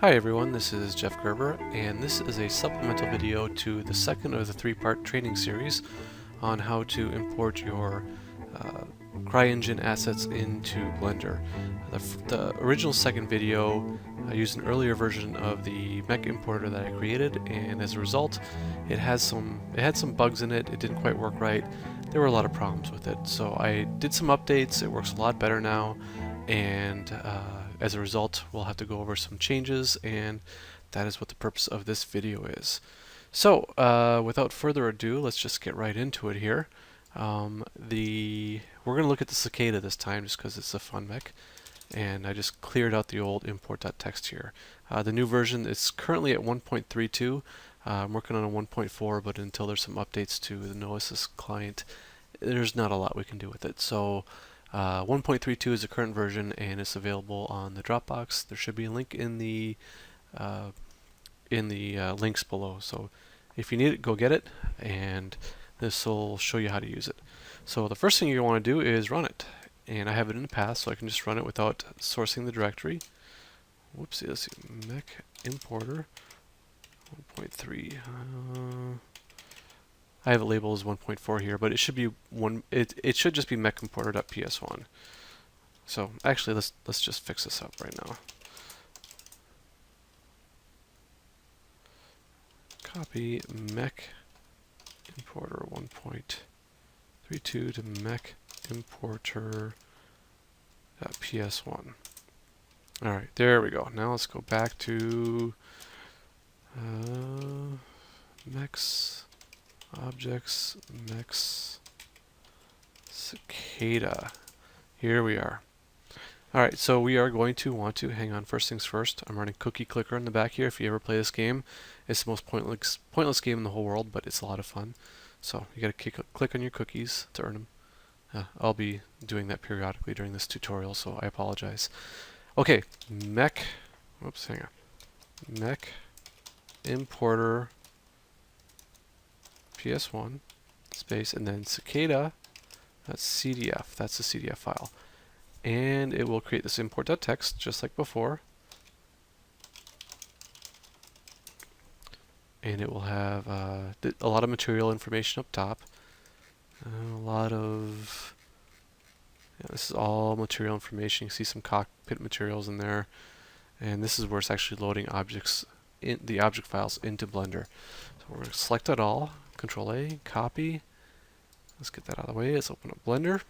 Hi everyone, this is Jeff Gerber, and this is a supplemental video to the second of the three-part training series on how to import your Cryengine assets into Blender. The original second video used an earlier version of the mech importer that I created, and as a result, it had some bugs in it. It didn't quite work right. There were a lot of problems with it, so I did some updates. It works a lot better now, and as a result, we'll have to go over some changes, and that is what the purpose of this video is. So, without further ado, let's just get right into it here. We're going to look at the cicada this time just because it's a fun mech, and I just cleared out the old import.txt here. The new version is currently at 1.32. I'm working on a 1.4, but until there's some updates to the Noesis client, there's not a lot we can do with it. So 1.32 is the current version, and it's available on the Dropbox. There should be a link in the links below. So if you need it, go get it, and this will show you how to use it. So the first thing you want to do is run it, and I have it in the past, so I can just run it without sourcing the directory. Whoopsie, let's see, mech importer 1.3. I have it labeled as 1.4 here, but it should be it should just be mechimporter.ps1. So actually, let's just fix this up right now. Copy mech importer 1.32 to mech importer.ps1. All right, there we go. Now let's go back to mechs. Objects, mechs, cicada. Here we are. Alright, so we are going to want to, hang on, first things first, I'm running Cookie Clicker in the back here. If you ever play this game, it's the most pointless game in the whole world, but it's a lot of fun. So you gotta click on your cookies to earn them. I'll be doing that periodically during this tutorial, so I apologize. Okay, mech, whoops, hang on. Mech importer ps1 space and then cicada, that's CDF, that's the CDF file, and it will create this import.txt just like before, and it will have a lot of material information up top, this is all material information. You see some cockpit materials in there, and this is where it's actually loading objects in the object files into Blender. So we're going to select it all, Control A, copy. Let's get that out of the way. Let's open up Blender.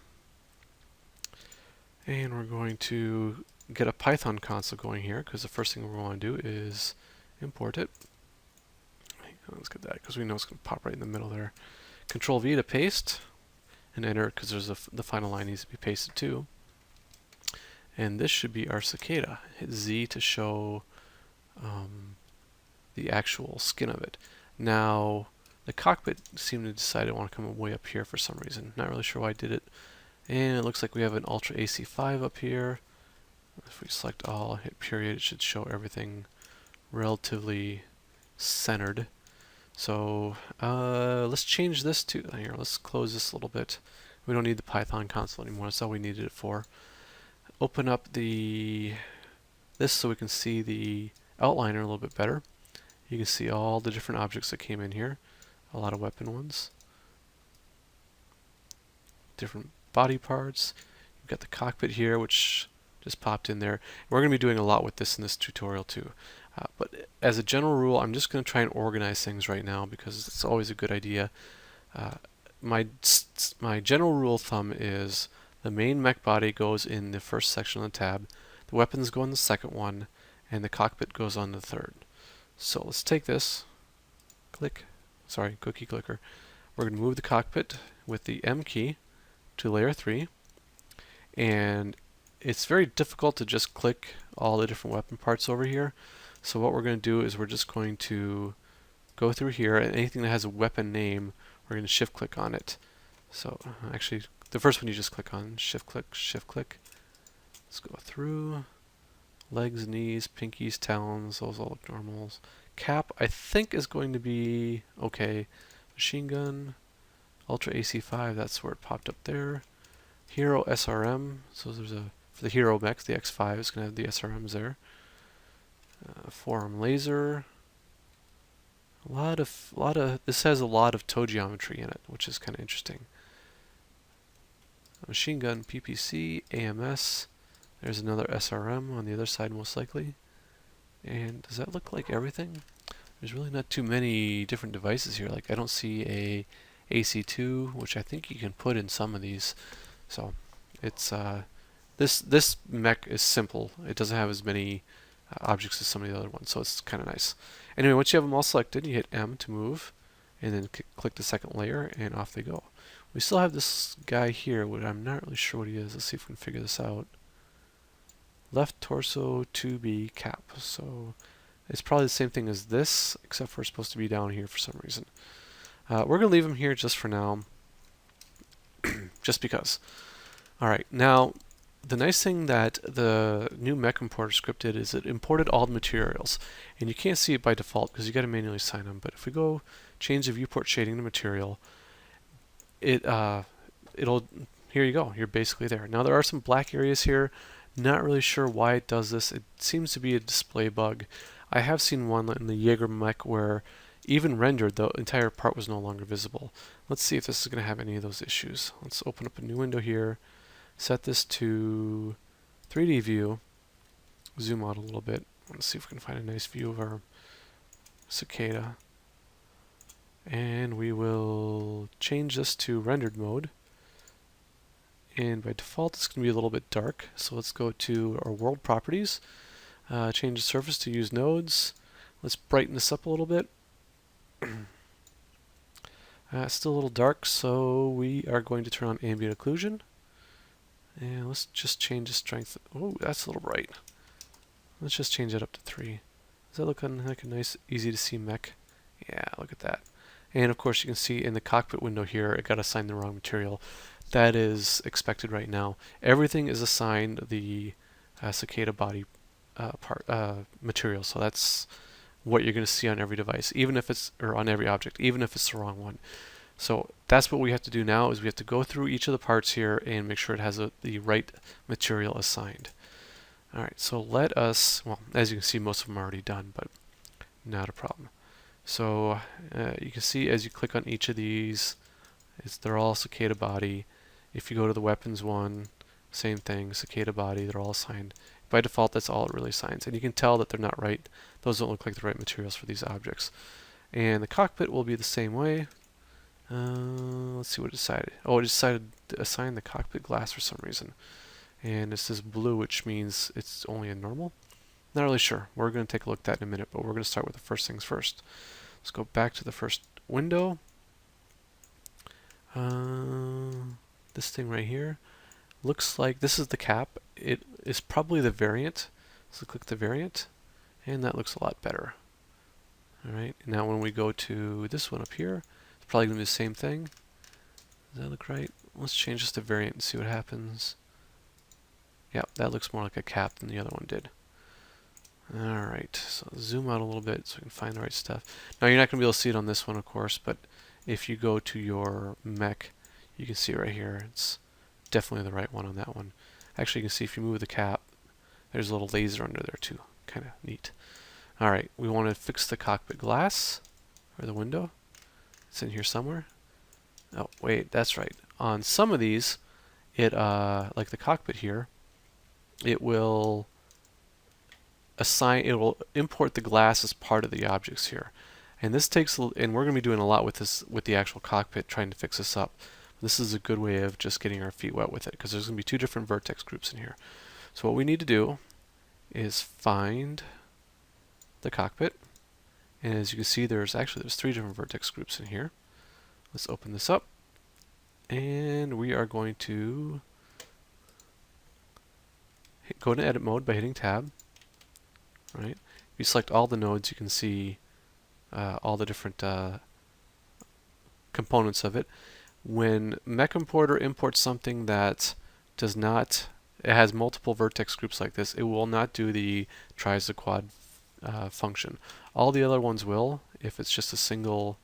And we're going to get a Python console going here, because the first thing we want to do is import it. Let's get that, because we know it's going to pop right in the middle there. Control V to paste, and enter, because there's the final line needs to be pasted too. And this should be our cicada. Hit Z to show the actual skin of it. Now, the cockpit seemed to decide it want to come way up here for some reason. Not really sure why I did it. And it looks like we have an Ultra AC5 up here. If we select all, hit period, it should show everything relatively centered. So let's change this to here. Let's close this a little bit. We don't need the Python console anymore. That's all we needed it for. Open up this so we can see the outliner a little bit better. You can see all the different objects that came in here. A lot of weapon ones. Different body parts. You've got the cockpit here, which just popped in there. We're going to be doing a lot with this in this tutorial too. But as a general rule, I'm just going to try and organize things right now because it's always a good idea. My general rule of thumb is the main mech body goes in the first section of the tab, the weapons go in the second one, and the cockpit goes on the third. So let's take this, Cookie Clicker. We're going to move the cockpit with the M key to layer 3, and it's very difficult to just click all the different weapon parts over here. So what we're going to do is we're just going to go through here, and anything that has a weapon name, we're going to shift click on it. So actually, the first one you just click on, shift click. Let's go through. Legs, knees, pinkies, talons, those all look normals. Cap, I think, is going to be okay. Machine gun, Ultra AC5, that's where it popped up there. Hero SRM, so there's for the hero mech, the X5 is going to have the SRMs there. forearm laser. This has a lot of toe geometry in it, which is kind of interesting. Machine gun, PPC, AMS. There's another SRM on the other side, most likely. And does that look like everything? There's really not too many different devices here. Like I don't see a AC2, which I think you can put in some of these. So it's this mech is simple. It doesn't have as many objects as some of the other ones, so it's kind of nice. Anyway, once you have them all selected, you hit M to move, and then click the second layer, and off they go. We still have this guy here, which I'm not really sure what he is. Let's see if we can figure this out. Left torso to be cap. So it's probably the same thing as this, except for it's supposed to be down here for some reason. We're going to leave him here just for now, just because. Alright, now the nice thing that the new mech importer script did is it imported all the materials. And you can't see it by default because you got to manually assign them. But if we go change the viewport shading to material, it'll, here you go, you're basically there. Now there are some black areas here. Not really sure why it does this. It seems to be a display bug. I have seen one in the Jaeger mech where even rendered, the entire part was no longer visible. Let's see if this is going to have any of those issues. Let's open up a new window here. Set this to 3D view. Zoom out a little bit. Let's see if we can find a nice view of our cicada. And we will change this to rendered mode. And by default, it's going to be a little bit dark. So let's go to our world properties. Change the surface to use nodes. Let's brighten this up a little bit. It's still a little dark, so we are going to turn on ambient occlusion. And let's just change the strength. Oh, that's a little bright. Let's just change it up to 3. Does that look like a nice, easy to see mech? Yeah, look at that. And of course you can see in the cockpit window here, it got assigned the wrong material. That is expected right now. Everything is assigned the cicada body material, so that's what you're going to see on every device, even if it's, or on every object, even if it's the wrong one. So that's what we have to do now, is we have to go through each of the parts here and make sure it has the right material assigned. Alright, so let us, well, as you can see, most of them are already done, but not a problem. So you can see as you click on each of these, they're all cicada body. If you go to the weapons one, same thing, cicada body, they're all assigned. By default, that's all it really assigns. And you can tell that they're not right. Those don't look like the right materials for these objects. And the cockpit will be the same way. Let's see what it decided. Oh, it decided to assign the cockpit glass for some reason. And this is blue, which means it's only a normal. Not really sure. We're going to take a look at that in a minute, but we're going to start with the first things first. Let's go back to the first window. This thing right here looks like this is the cap. It is probably the variant. So click the variant, and that looks a lot better. Alright, now when we go to this one up here, it's probably going to be the same thing. Does that look right? Let's change this to variant and see what happens. Yeah, that looks more like a cap than the other one did. Alright, so zoom out a little bit so we can find the right stuff. Now you're not going to be able to see it on this one, of course, but if you go to your mech, you can see right here, it's definitely the right one on that one. Actually, you can see if you move the cap, there's a little laser under there too. Kind of neat. Alright, we want to fix the cockpit glass, or the window. It's in here somewhere. Oh, wait, that's right. On some of these, it, like the cockpit here, it will import the glass as part of the objects here. And this takes, and we're going to be doing a lot with this, with the actual cockpit, trying to fix this up. This is a good way of just getting our feet wet with it, because there's going to be 2 different vertex groups in here. So what we need to do is find the cockpit, and as you can see, there's 3 different vertex groups in here. Let's open this up, and we are going to go into edit mode by hitting tab. Right? If you select all the nodes, you can see all the different components of it. When Mech Importer imports something that does not, it has multiple vertex groups like this, it will not do the tries the quad function. All the other ones will, if it's just a single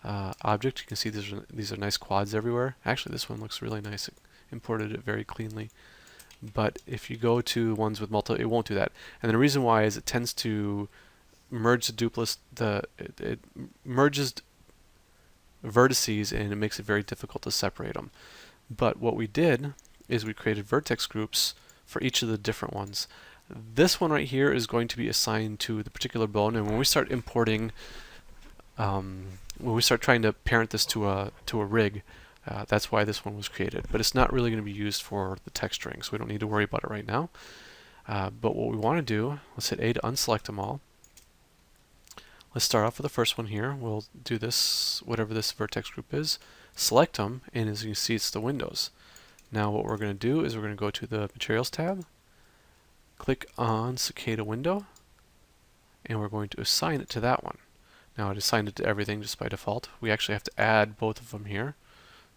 object. You can see these are nice quads everywhere. Actually, this one looks really nice. It imported it very cleanly. but if you go to ones with multiple, it won't do that. And the reason why is it tends to merge the duplicate, it merges vertices, and it makes it very difficult to separate them. But what we did is we created vertex groups for each of the different ones. This one right here is going to be assigned to the particular bone, and when we start importing, when we start trying to parent this to a rig, that's why this one was created. But it's not really going to be used for the texturing, so we don't need to worry about it right now. But what we want to do, let's hit A to unselect them all. Let's start off with the first one here. We'll do this, whatever this vertex group is, select them, and as you can see, it's the windows. Now what we're going to do is we're going to go to the Materials tab, click on Cicada window, and we're going to assign it to that one. Now it assigned it to everything just by default. We actually have to add both of them here.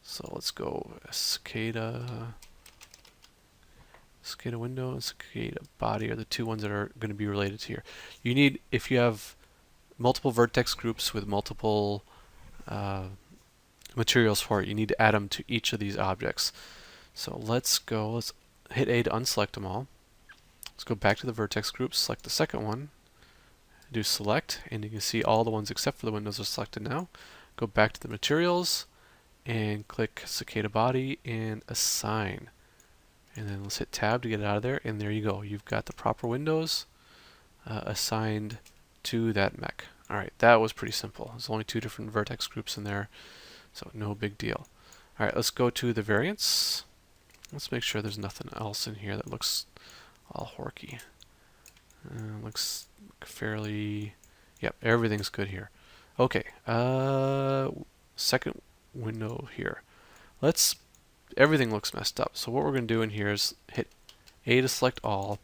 So let's go Cicada window and Cicada body are the two ones that are going to be related to here. You need, if you have multiple vertex groups with multiple materials for it, you need to add them to each of these objects. So let's hit A to unselect them all. Let's go back to the vertex groups, select the second one, do select, and you can see all the ones except for the windows are selected now. Go back to the materials and click Cicada body and assign. And then let's hit tab to get it out of there, and there you go. You've got the proper windows assigned to that mech. Alright, that was pretty simple. There's only two different vertex groups in there, so no big deal. Alright, let's go to the variants. Let's make sure there's nothing else in here that looks all horky. Looks fairly, yep, everything's good here. Okay, second window here. Everything looks messed up. So what we're going to do in here is hit A to select all.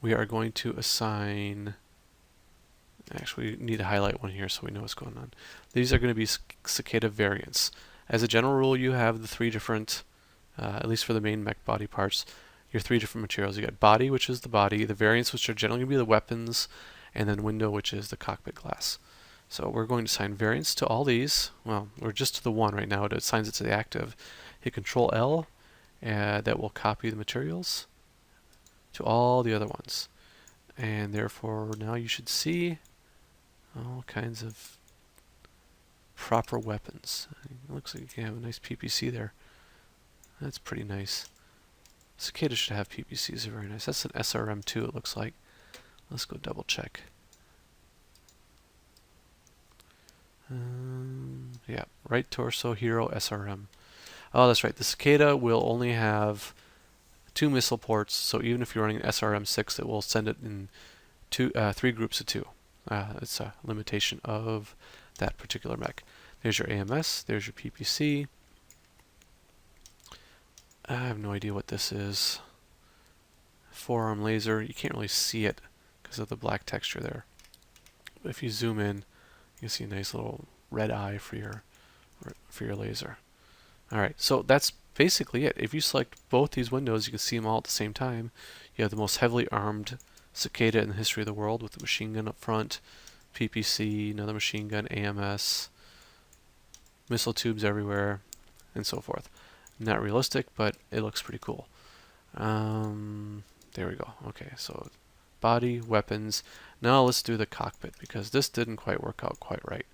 We are going to assign, actually we need to highlight one here so we know what's going on. These are going to be Cicada variants. As a general rule, you have the three different, at least for the main mech body parts, your three different materials. You got body, which is the body, the variants, which are generally going to be the weapons, and then window, which is the cockpit glass. So we're going to assign variants to all these. Well, we're just to the one right now. It assigns it to the active. Hit Control L, and that will copy the materials to all the other ones. And therefore now you should see all kinds of proper weapons. It looks like you can have a nice PPC there. That's pretty nice. Cicada should have PPCs, are very nice. That's an SRM too, it looks like. Let's go double check. Yeah, right torso, hero, SRM. Oh, that's right. The Cicada will only have 2 missile ports, so even if you're running SRM6, it will send it in 3 groups of 2. It's a limitation of that particular mech. There's your AMS, there's your PPC. I have no idea what this is. Forearm laser, you can't really see it because of the black texture there. But if you zoom in, you can see a nice little red eye for your laser. Alright, so that's basically it. If you select both these windows, you can see them all at the same time. You have the most heavily armed Cicada in the history of the world with the machine gun up front, PPC, another machine gun, AMS, missile tubes everywhere, and so forth. Not realistic, but it looks pretty cool. There we go. Okay, so body, weapons. Now let's do the cockpit, because this didn't quite work out quite right.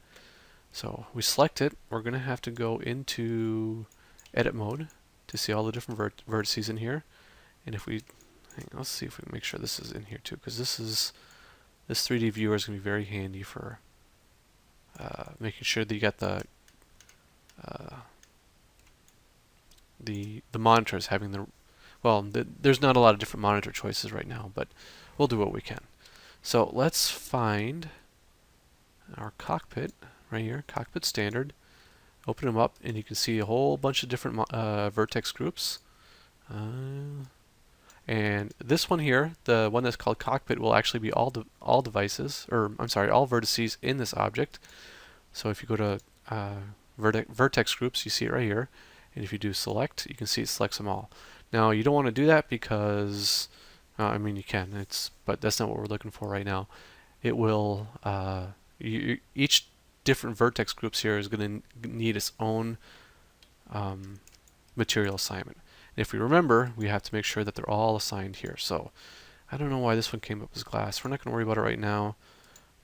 So we select it. We're going to have to go into edit mode to see all the different vertices in here. And if we, let's see if we can make sure this is in here too, because this 3D viewer is going to be very handy for making sure that you got the monitors having the, well, there's not a lot of different monitor choices right now, but we'll do what we can. So let's find our cockpit right here, cockpit standard. Open them up, and you can see a whole bunch of different vertex groups. And this one here, the one that's called cockpit, will actually be all devices, or I'm sorry, all vertices in this object. So if you go to vertex groups, you see it right here. And if you do select, you can see it selects them all. Now you don't want to do that because, I mean you can, but that's not what we're looking for right now. It will, each different vertex groups here is going to need its own material assignment. If we remember, we have to make sure that they're all assigned here. So I don't know why this one came up as glass. We're not going to worry about it right now.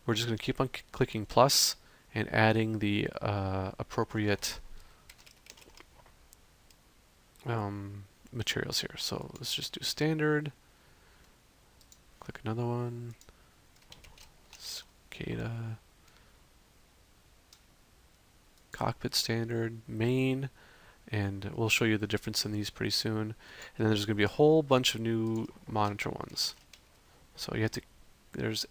We're just going to keep on clicking plus and adding the appropriate materials here. So let's just do standard. Click another one. Cicada. Cockpit standard. Main. And we'll show you the difference in these pretty soon. And then there's going to be a whole bunch of new monitor ones. So you have to, there's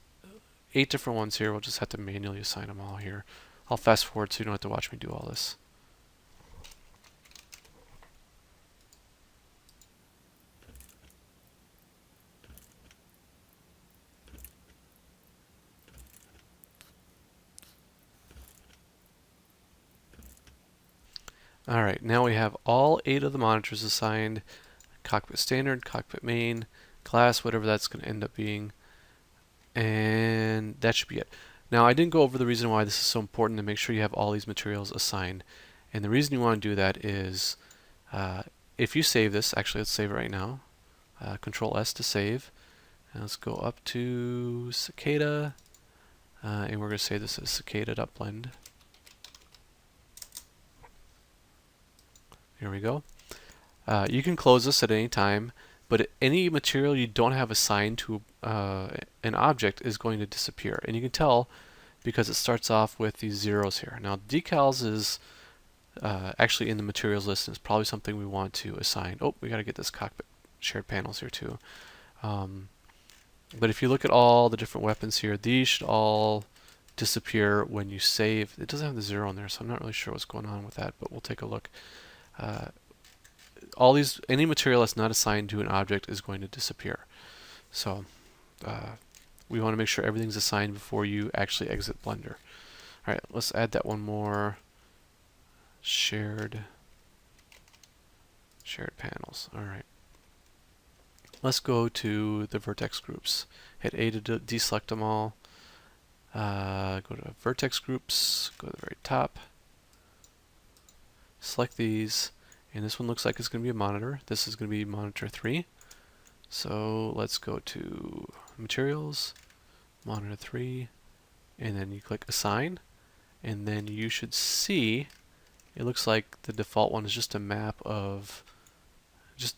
8 different ones here. We'll just have to manually assign them all here. I'll fast forward so you don't have to watch me do all this. Alright, now we have all 8 of the monitors assigned. Cockpit standard, cockpit main, glass, whatever that's going to end up being. And that should be it. Now I didn't go over the reason why this is so important to make sure you have all these materials assigned. And the reason you want to do that is if you save this, actually let's save it right now. Control S to save. And let's go up to Cicada. And we're going to save this as cicada.blend. Here we go. You can close this at any time, but any material you don't have assigned to an object is going to disappear. And you can tell because it starts off with these zeros here. Now decals is actually in the materials list, and it's probably something we want to assign. Oh, we got to get this cockpit shared panels here too. But if you look at all the different weapons here, these should all disappear when you save. It doesn't have the 0 in there, so I'm not really sure what's going on with that, but we'll take a look. All these, any material that's not assigned to an object is going to disappear. So we want to make sure everything's assigned before you actually exit Blender. All right, let's add that one more. Shared panels. All right. Let's go to the vertex groups. Hit A to deselect them all. Go to vertex groups. Go to the very top. Select these, and this one looks like it's going to be a monitor. This is going to be monitor 3. So let's go to materials, monitor 3, and then you click assign, and then you should see it looks like the default one is just a map of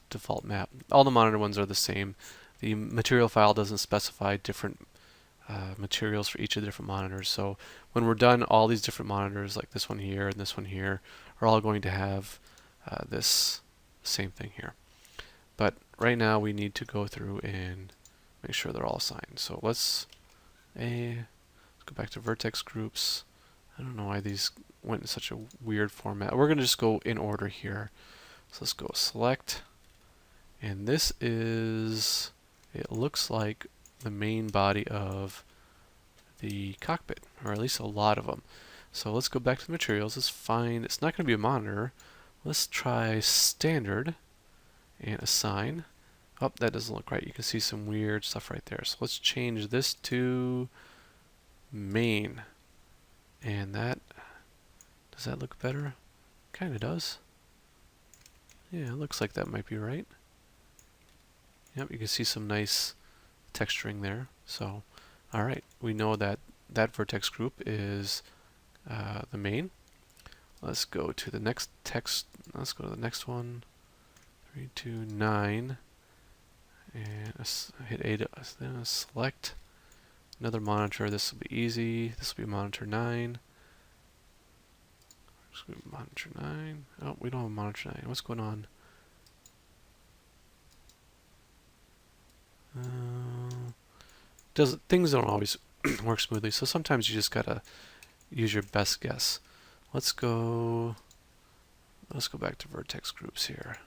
default map. All the monitor ones are the same. The material file doesn't specify different materials for each of the different monitors. So when we're done, all these different monitors, like this one here and this one here, are all going to have this same thing here. But right now we need to go through and make sure they're all assigned. So let's go back to vertex groups. I don't know why these went in such a weird format. We're going to just go in order here. So let's go select, and this is, it looks like the main body of the cockpit, or at least a lot of them. So let's go back to the materials. Let's find, it's not going to be a monitor. Let's try standard and assign. Oh, that doesn't look right. You can see some weird stuff right there. So let's change this to main. And that, does that look better? Kind of does. Yeah, it looks like that might be right. Yep, you can see some nice texturing there. So, alright, we know that that vertex group is the main. Let's go to the next text. Let's go to the next one. 3, 2, 9. And hit A to then select another monitor. This will be easy. This will be monitor 9. Monitor 9. Oh, we don't have monitor 9. What's going on? Things don't always work smoothly, so sometimes you just gotta use your best guess. Let's go back to vertex groups here.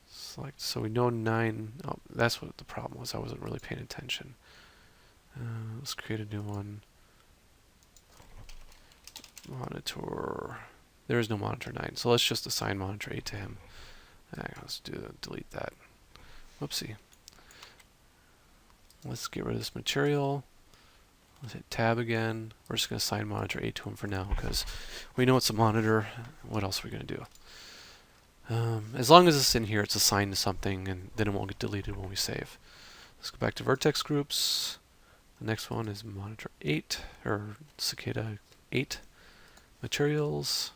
Select, so we know 9. Oh, that's what the problem was. I wasn't really paying attention. Let's create a new one. Monitor. There is no monitor 9, so let's just assign monitor 8 to him. Let's delete that. Whoopsie. Let's get rid of this material. Let's hit tab again. We're just going to assign monitor 8 to him for now because we know it's a monitor. What else are we going to do? As long as it's in here, it's assigned to something, and then it won't get deleted when we save. Let's go back to vertex groups. The next one is monitor 8, or cicada 8. Materials.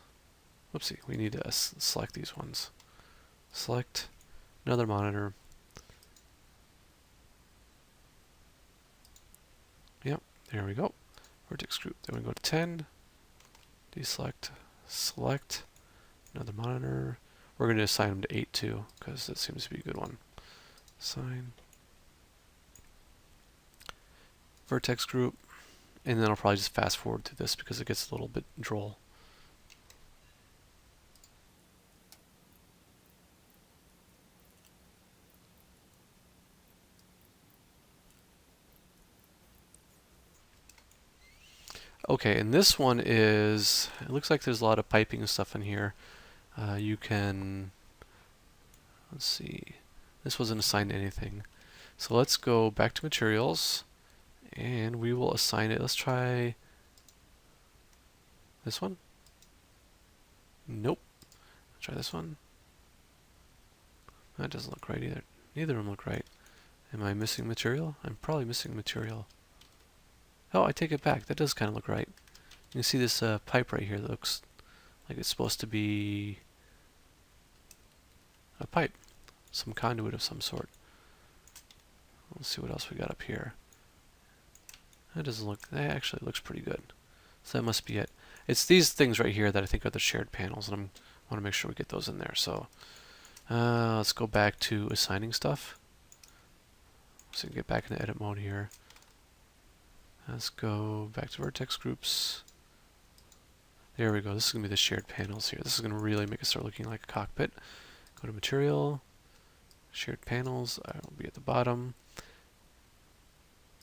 Whoopsie, we need to select these ones. Select another monitor. Yep, there we go. Vertex group. Then we go to 10. Deselect. Select another monitor. We're going to assign them to 8 too, because that seems to be a good one. Assign. Vertex group. And then I'll probably just fast forward to this because it gets a little bit droll. Okay, and this one is, it looks like there's a lot of piping and stuff in here. You can, let's see, this wasn't assigned to anything. So let's go back to materials, and we will assign it. Let's try this one. Nope. Let's try this one. That doesn't look right either. Neither of them look right. Am I missing material? I'm probably missing material. Oh, I take it back. That does kind of look right. You can see this pipe right here that looks like it's supposed to be a pipe, some conduit of some sort. Let's see what else we got up here. That doesn't look, that actually looks pretty good. So that must be it. It's these things right here that I think are the shared panels, and I want to make sure we get those in there. So let's go back to assigning stuff. So get back into edit mode here. Let's go back to vertex groups. There we go. This is going to be the shared panels here. This is going to really make it start looking like a cockpit. Go to material, shared panels. I'll be at the bottom.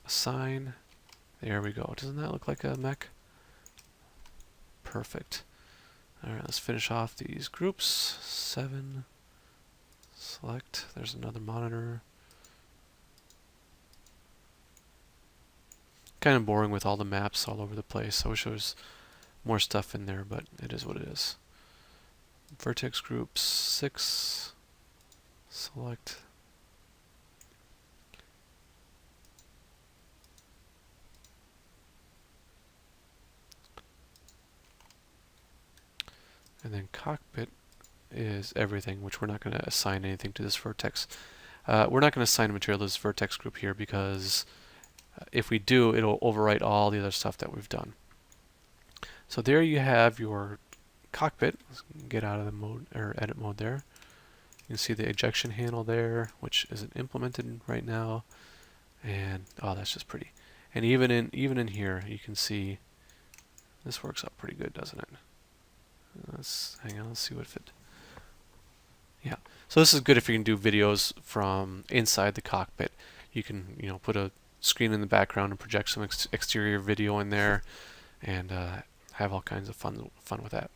Assign. There we go. Doesn't that look like a mech? Perfect. Alright, let's finish off these groups. 7. Select. There's another monitor. Kind of boring with all the maps all over the place. I wish there was more stuff in there, but it is what it is. Vertex groups 6. Select. And then cockpit is everything, which we're not going to assign anything to this vertex. We're not going to assign a material to this vertex group here because if we do, it'll overwrite all the other stuff that we've done. So there you have your cockpit. Let's get out of the mode or edit mode there. You can see the ejection handle there, which isn't implemented right now. And oh, that's just pretty. And even in here, you can see this works out pretty good, doesn't it? Let's hang on. Let's see what fit. Yeah. So this is good if you can do videos from inside the cockpit. You can, put a screen in the background and project some exterior video in there, and have all kinds of fun with that.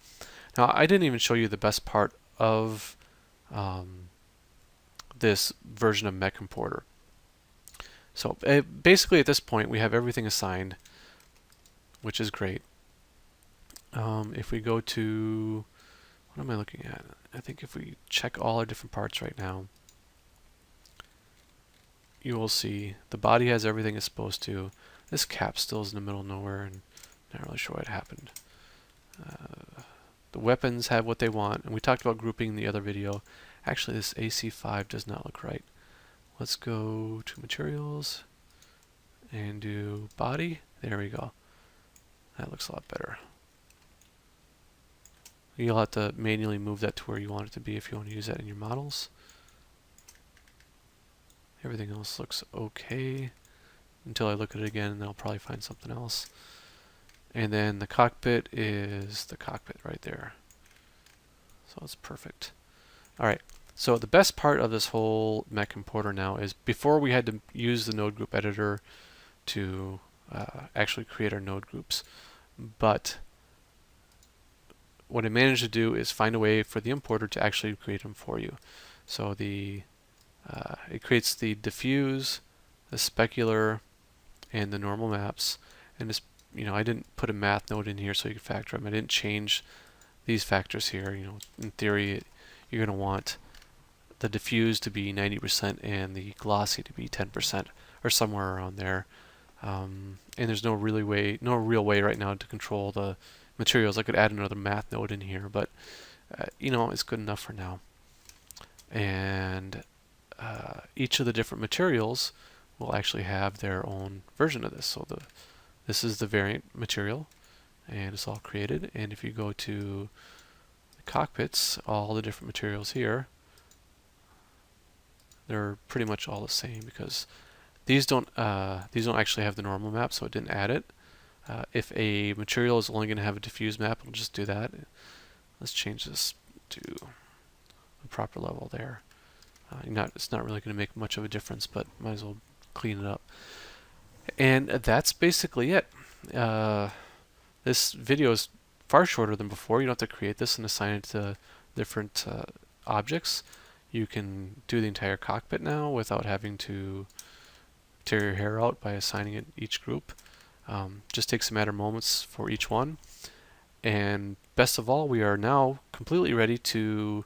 Now, I didn't even show you the best part of this version of Mech Importer. So basically, at this point, we have everything assigned, which is great. If we go to, what am I looking at? I think if we check all our different parts right now, you will see the body has everything it's supposed to. This cap still is in the middle of nowhere, and not really sure what happened. The weapons have what they want, and we talked about grouping in the other video. Actually, this AC5 does not look right. Let's go to materials and do body. There we go. That looks a lot better. You'll have to manually move that to where you want it to be if you want to use that in your models. Everything else looks okay until I look at it again, and then I'll probably find something else. And then the cockpit is the cockpit right there. So it's perfect. Alright, so the best part of this whole Mech Importer now is before we had to use the node group editor to actually create our node groups. But what I managed to do is find a way for the importer to actually create them for you. So it creates the diffuse, the specular, and the normal maps, And it's, I didn't put a math node in here so you could factor them. I didn't change these factors here. In theory, you're going to want the diffuse to be 90% and the glossy to be 10% or somewhere around there. And there's no real way right now to control the materials. I could add another math node in here, but it's good enough for now. And each of the different materials will actually have their own version of this. So this is the variant material, and it's all created. And if you go to the cockpits, all the different materials here, they're pretty much all the same, because these don't actually have the normal map, so it didn't add it. If a material is only going to have a diffuse map, it'll just do that. Let's change this to the proper level there. It's not really going to make much of a difference, but might as well clean it up. And that's basically it. This video is far shorter than before. You don't have to create this and assign it to different objects. You can do the entire cockpit now without having to tear your hair out by assigning it each group. Just takes a matter of moments for each one. And best of all, we are now completely ready to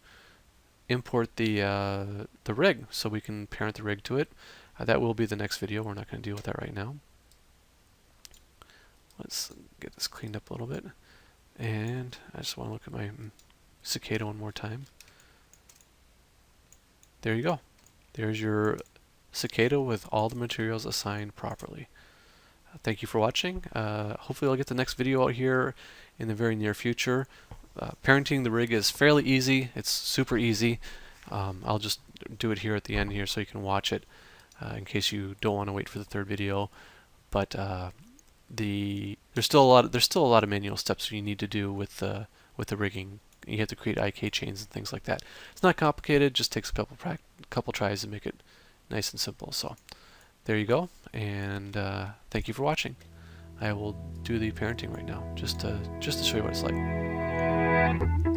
import the rig, so we can parent the rig to it. That will be the next video. We're not going to deal with that right now. Let's get this cleaned up a little bit. And I just want to look at my cicada one more time. There you go. There's your cicada with all the materials assigned properly. Thank you for watching. Hopefully I'll get the next video out here in the very near future. Parenting the rig is fairly easy. It's super easy. I'll just do it here at the end here so you can watch it in case you don't want to wait for the third video. But there's still a lot of manual steps you need to do with the rigging. You have to create IK chains and things like that. It's not complicated. Just takes a couple tries to make it nice and simple. So there you go. And thank you for watching. I will do the parenting right now, just to show you what it's like.